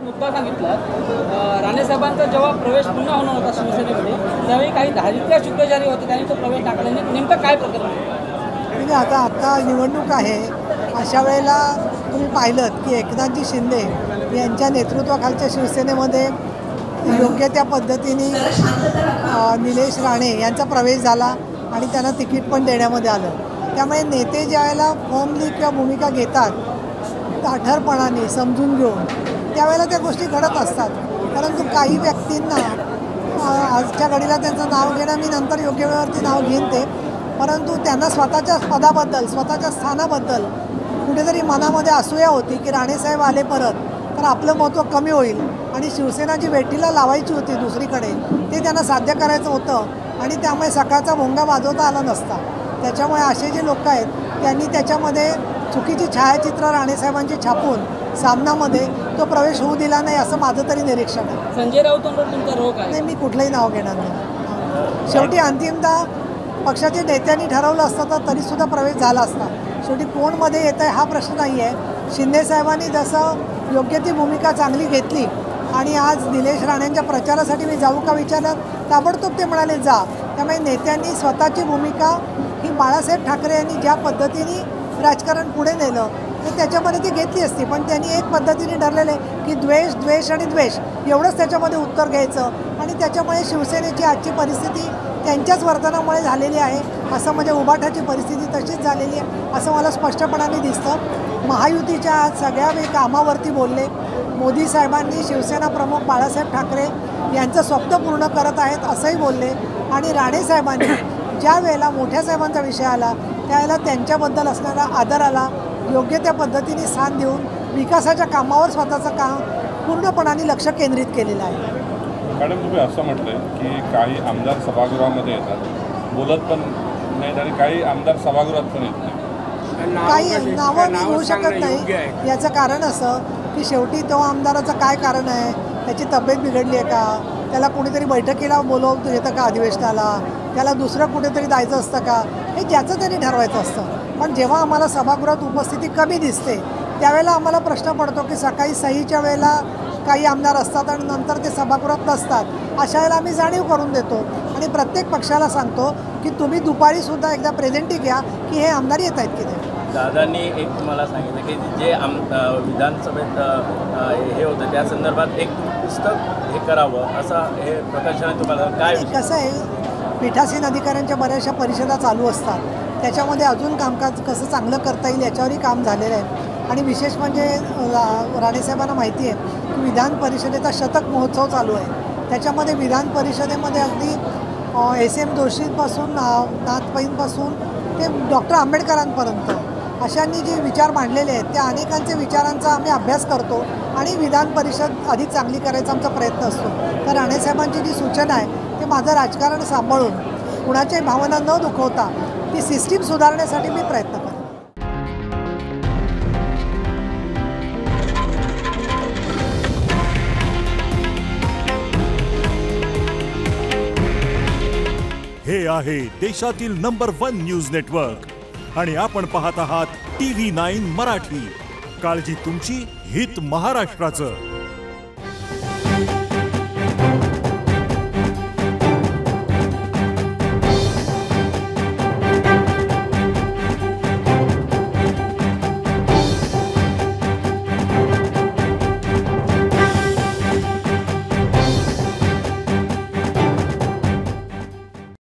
मुद्दा सांगितला राणेसाहेबांचा जेव्हा प्रवेश पुन्हा होणार होता शिवसेनेमध्ये त्यावेळी काही धारित्र्य शुक्रचारी होते त्यांनी तो प्रवेश टाकला नाही नेमकं काय प्रकरण म्हणजे आता निवडणूक आहे अशा वेळेला तुम्ही पाहिलं की एकनाथजी शिंदे यांच्या नेतृत्वाखालच्या शिवसेनेमध्ये योग्य त्या पद्धतीने निलेश राणे यांचा प्रवेश झाला आणि त्यांना तिकीट पण देण्यामध्ये आलं। त्यामुळे नेते ज्यावेळेला फर्मली किंवा भूमिका घेतात ताठरपणाने समजून घेऊन त्यावेळेला त्या गोष्टी घडत असतात। परंतु काही व्यक्तींना आजच्या घडीला त्यांचं नाव घेणं मी नंतर योग्य वेळेवरती नाव घेईन ते, परंतु त्यांना स्वतःच्या पदाबद्दल स्वतःच्या स्थानाबद्दल कुठेतरी मनामध्ये असूया होती की राणेसाहेब आले परत तर आपलं महत्त्व कमी होईल आणि शिवसेना जी वेटीला लावायची होती दुसरीकडे ते त्यांना साध्य करायचं होतं आणि त्यामुळे सकाळचा भोंगा वाजवता आला नसता। त्याच्यामुळे असे जे लोक आहेत त्यांनी त्याच्यामध्ये चुकीची छायाचित्र राणेसाहेबांची छापून सामनामध्ये तो प्रवेश होऊ दिला नाही असं माझं तरी निरीक्षण आहे। संजय राऊतांवर तुमचा रोख आहे? नाही, मी कुठलंही नाव घेणार नाही। शेवटी अंतिमतः पक्षाच्या नेत्यांनी ठरवलं असतं तर तरीसुद्धा प्रवेश झाला असता। शेवटी कोण मध्ये येत आहे हा प्रश्न नाही आहे। शिंदेसाहेबांनी जसं योग्य ती भूमिका चांगली घेतली आणि आज निलेश राणेंच्या प्रचारासाठी मी जाऊ का विचारलं ताबडतोब ते म्हणाले जा। त्यामुळे नेत्यांनी स्वतःची भूमिका ही बाळासाहेब ठाकरे यांनी ज्या पद्धतीने राजकारण पुढे नेलं तर त्याच्यामध्ये ती घेतली असती, पण त्यांनी एक पद्धतीने ठरलेले की द्वेष द्वेष आणि द्वेष एवढंच त्याच्यामध्ये उत्तर घ्यायचं आणि त्याच्यामुळे शिवसेनेची आजची परिस्थिती त्यांच्याच वर्तनामुळे झालेली आहे असं म्हणजे उभाटाची परिस्थिती तशीच झालेली आहे असं मला स्पष्टपणाने दिसतं। महायुतीच्या आज सगळ्या कामावरती बोलले। मोदी साहेबांनी शिवसेना प्रमुख बाळासाहेब ठाकरे यांचं स्वप्न पूर्ण करत आहेत असंही बोलले आणि राणेसाहेबांनी ज्या वेळेला मोठ्या साहेबांचा विषय आला त्यावेळेला त्यांच्याबद्दल असणारा आदराला योग्य त्या पद्धतीने स्थान देऊन विकासाच्या कामावर स्वतःचं काम पूर्णपणाने लक्ष केंद्रित केलेलं आहे। मॅडम, तुम्ही असं म्हटलंय की काही आमदार सभागृहामध्ये येतात बोलत पण नाहीत आणि काही आमदार सभागृहात पण येत नाही। काही नावं मी घेऊ शकत नाही। याचं कारण असं की शेवटी तो आमदाराचं काय कारण आहे, त्याची तब्येत बिघडली आहे का, त्याला कुणीतरी बैठकीला बोलवून येतं का अधिवेशनाला, त्याला दुसरं कुठेतरी जायचं असतं का, हे ज्याचं त्यांनी ठरवायचं असतं। पण जेव्हा आम्हाला सभागृहात उपस्थिती कमी दिसते त्यावेळेला आम्हाला प्रश्न पडतो की सकाळी सहीच्या वेळेला काही आमदार असतात आणि नंतर ते सभागृहात नसतात। अशा वेळेला आम्ही जाणीव करून देतो आणि प्रत्येक पक्षाला सांगतो की तुम्ही दुपारीसुद्धा एकदा प्रेझेंटी घ्या की हे आमदार येत आहेत की नाही। दादांनी एक तुम्हाला सांगितलं की जे विधानसभेत हे होतं त्या संदर्भात एक पुस्तक हे करावं असं हे प्रकाशनाने तुम्हाला काय कसं आहे, पीठासीन अधिकाऱ्यांच्या बऱ्याचशा परिषदा चालू असतात त्याच्यामध्ये अजून कामकाज कसं चांगलं करता येईल याच्यावरही काम झालेलं आहे आणि विशेष म्हणजे राणेसाहेबांना माहिती आहे की विधान परिषदेचा शतक महोत्सव चालू आहे। त्याच्यामध्ये विधान परिषदेमध्ये अगदी SM जोशीपासून नाथपैंपासून ते डॉक्टर आंबेडकरांपर्यंत अशांनी जे विचार मांडलेले आहेत त्या अनेकांचे विचारांचा आम्ही अभ्यास करतो आणि विधान परिषद अधिक चांगली करायचा आमचा प्रयत्न असतो। तर राणेसाहेबांची जी सूचना आहे ते माझं राजकारण सांभाळून कुणाच्याही भावना न दुखवता ती सिस्टीम सुधारण्यासाठी मी प्रयत्न करतो। हे आहे देशातील नंबर 1 न्यूज नेटवर्क आणि आपण पाहत आहात TV9 मराठी। काळजी तुमची, हित महाराष्ट्राचं।